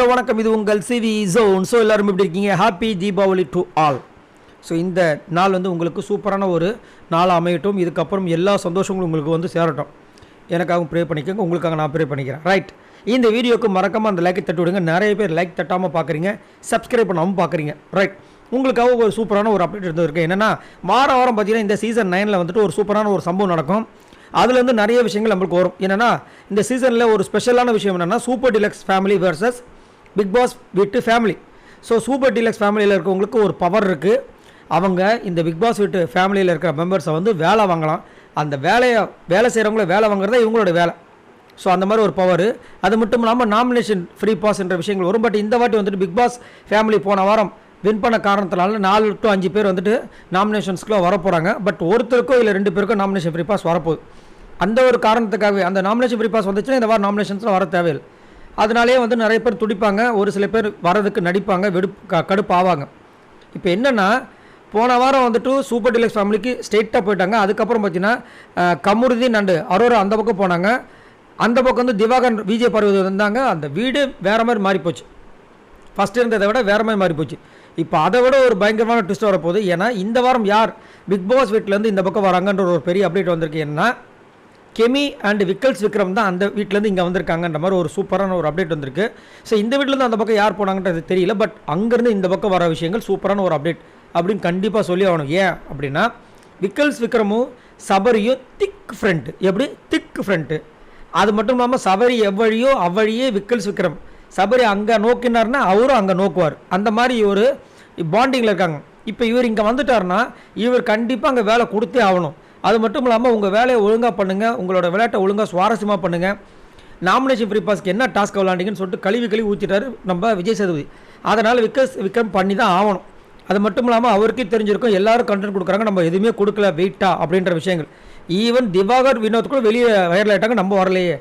Hello வணக்கம், இது உங்கள் சிவி ஜோன். ஸோ எல்லோரும் எப்படி இருக்கீங்க? Happy Deepavali to all. So இந்த நாள் உங்களுக்கு சூப்பரான ஒரு நாள் அமையட்டும். இதுக்கப்புறம் எல்லா சந்தோஷங்களும் உங்களுக்கு சேரட்டும். எனக்காகவும் ப்ரே பண்ணிக்கோங்க, உங்களுக்காக நான் ப்ரே பண்ணிக்கிறேன். ரைட், இந்த வீடியோக்கு மறக்காமல் அந்த லைக்கை தட்டி விடுங்க. நிறைய பேர் லைக் தட்டாமல் பார்க்குறீங்க, சப்ஸ்கிரைப் பண்ணாமல் பார்க்குறீங்க. ரைட், உங்களுக்காக ஒரு சூப்பரான ஒரு அப்டேட் இருந்திருக்கு. என்னென்னா வாரம் பார்த்தீங்கன்னா இந்த சீசன் 9 ஒரு சூப்பரான ஒரு சம்பவம் நடக்கும். அதுலேருந்து நிறைய விஷயங்கள் நம்மளுக்கு வரும். என்னென்னா இந்த சீசனில் ஒரு ஸ்பெஷலான விஷயம் என்னென்னா Super Deluxe family versus Bigg Boss வீட்டு ஃபேமிலி. ஸோ சூப்பர் டீலக்ஸ் ஃபேமிலியில் இருக்கவங்களுக்கு ஒரு பவர் இருக்குது. அவங்க இந்த பிக் பாஸ் வீட்டு ஃபேமிலியில் இருக்கிற மெம்பர்ஸை வேலை வாங்கலாம். அந்த வேலை செய்கிறவங்கள வேலை வாங்குறதா இவங்களோட வேலை. ஸோ அந்த மாதிரி ஒரு பவர். அது மட்டும் இல்லாமல் நாமினேஷன் ஃப்ரீ பாஸ் என்ற விஷயங்கள் வரும். பட் இந்த வாட்டி பிக் பாஸ் ஃபேமிலி போன வாரம் வின் பண்ண காரணத்தினால 4 to 5 பேர் நாமினேஷன்ஸ்க்குள்ள வர போகிறாங்க. பட் ஒருத்தருக்கோ இல்லை 2 பேருக்கோ நாமினேஷன் ஃப்ரீ பாஸ் வரப்போகுது. அந்த ஒரு காரணத்துக்காகவே அந்த நாமினேஷன் ஃப்ரீ பாஸ் வந்துச்சுன்னா இந்த வாரம் நாமினேஷன்ஸில் வர தேவையில்லை. அதனாலே நிறைய பேர் துடிப்பாங்க, ஒரு சில பேர் வரதுக்கு நடிப்பாங்க, கடுப்பு ஆவாங்க. இப்போ என்னென்னா போன வாரம் சூப்பர் டீலக்ஸ் ஃபேமிலிக்கு ஸ்ட்ரெயிட்டாக போயிட்டாங்க. அதுக்கப்புறம் பார்த்தீங்கன்னா கமருதீன் அண்டு அரோரா அந்த பக்கம் போனாங்க. அந்த பக்கம் திவாகர் விஜய் பார்வதி வந்தாங்க. அந்த வீடு வேறு மாதிரி மாறிப்போச்சு. ஃபஸ்ட்டு இருந்ததை விட வேறு மாதிரி மாறிப்போச்சு. இப்போ அதை விட ஒரு பயங்கரமான ட்விஸ்ட் வரப்போகுது. ஏன்னா இந்த வாரம் யார் பிக் பாஸ் வீட்டிலேருந்து இந்த பக்கம் வராங்கன்ற ஒரு பெரிய அப்டேட் வந்திருக்கு. ஏன்னா கெமி அண்ட் விக்கல்ஸ் விக்ரம் தான் அந்த வீட்டிலேருந்து இங்கே வந்திருக்காங்கன்ற மாதிரி ஒரு சூப்பரான ஒரு அப்டேட் வந்திருக்கு. ஸோ இந்த வீட்டிலேருந்து அந்த பக்கம் யார் போனாங்கன்றது தெரியல. பட் அங்கேருந்து இந்த பக்கம் வர விஷயங்கள் சூப்பரான ஒரு அப்டேட் அப்படின்னு கண்டிப்பாக சொல்லி ஆகணும். ஏன் அப்படின்னா விக்கல்ஸ் விக்ரமும் சபரியும் திக் ஃப்ரெண்ட். எப்படி திக் ஃப்ரெண்ட்டு? அது மட்டும் இல்லாமல் சபரி எவ்வழியோ அவ்வழியே விக்கல்ஸ் விக்ரம் சபரி அங்கே நோக்கினார்னா அவரும் அங்கே நோக்குவார். அந்த மாதிரி ஒரு பாண்டிங்கில் இருக்காங்க. இப்போ இவர் இங்கே வந்துட்டார்னா இவர் கண்டிப்பாக அங்கே வேலை கொடுத்தே ஆகணும். அது மட்டும் இல்லாமல் உங்கள் வேலையை ஒழுங்காக பண்ணுங்கள், உங்களோட விளையாட்டை ஒழுங்காக சுவாரஸ்யமாக பண்ணுங்கள். நாமினேஷன் ஃப்ரீ பாஸ்க்கு என்ன டாஸ்க் விளாண்டிங்கன்னு சொல்லிட்டு கழுவி ஊற்றிட்டாரு நம்ம விஜய் சேதுபதி. அதனால் விக்ரம் பண்ணி தான் ஆகணும். அது மட்டும் இல்லாமல் அவருக்கே தெரிஞ்சிருக்கும் எல்லாரும் கண்டென்ட் கொடுக்குறாங்க, நம்ம எதுவுமே கொடுக்கல வெயிட்டா அப்படின்ற விஷயங்கள். ஈவன் திவாகர் வினோத் கூட வெளியே வைரல் ஆகிட்டாங்க, நம்ம வரலையே.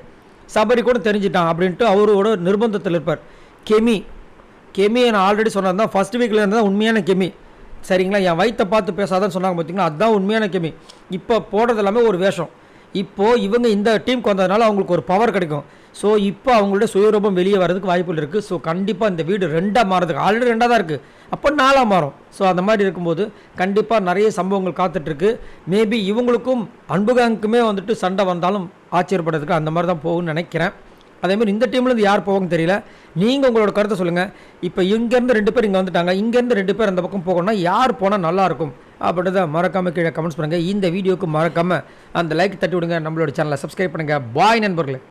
சபரி கூட தெரிஞ்சிட்டான் அப்படின்ட்டு அவரோட நிர்பந்தத்தில் இருப்பார். கெமியை நான் ஆல்ரெடி சொன்னது தான், ஃபஸ்ட் வீக்கில் இருந்தால் உண்மையான கெமி. சரிங்களா, என் வயிற்றை பார்த்து பேசாதான்னு சொன்னாங்க பார்த்தீங்களா, அதுதான் உண்மையான கெமி. இப்போ போடுறது எல்லாமே ஒரு வேஷம். இப்போது இவங்க இந்த டீமுக்கு வந்ததுனால அவங்களுக்கு ஒரு பவர் கிடைக்கும். ஸோ இப்போ அவங்களோட சுயரூபம் வெளியே வரதுக்கு வாய்ப்புகள் இருக்குது. ஸோ கண்டிப்பாக இந்த வீடு 2ஆக மாறதுக்கு ஆல்ரெடி 2ஆக தான் இருக்குது, அப்போ 4ஆக மாறும். ஸோ அந்த மாதிரி இருக்கும்போது கண்டிப்பாக நிறைய சம்பவங்கள் காத்துட்ருக்கு. மேபி இவங்களுக்கும் அன்புகாங்குக்குமே சண்டை வந்தாலும் ஆச்சரியப்படுறதுக்கு அந்த மாதிரி தான் போகும்னு நினைக்கிறேன். அதேமாதிரி இந்த டீம்லேருந்து யார் போகும்னு தெரியல. நீங்கள் உங்களோட கருத்தை சொல்லுங்கள். இப்போ இங்கேருந்து 2 பேர் இங்கே வந்துட்டாங்க, இங்கேருந்து 2 பேர் அந்த பக்கம் போகணும்னா யார் போனால் நல்லாயிருக்கும் அப்படின்றத மறக்காமல் கீழே கமெண்ட்ஸ் பண்ணுங்கள். இந்த வீடியோக்கு மறக்காமல் அந்த லைக் தட்டி விடுங்க, நம்மளோட சேனலை சப்ஸ்கிரைப் பண்ணுங்கள். பாய் நண்பர்களே.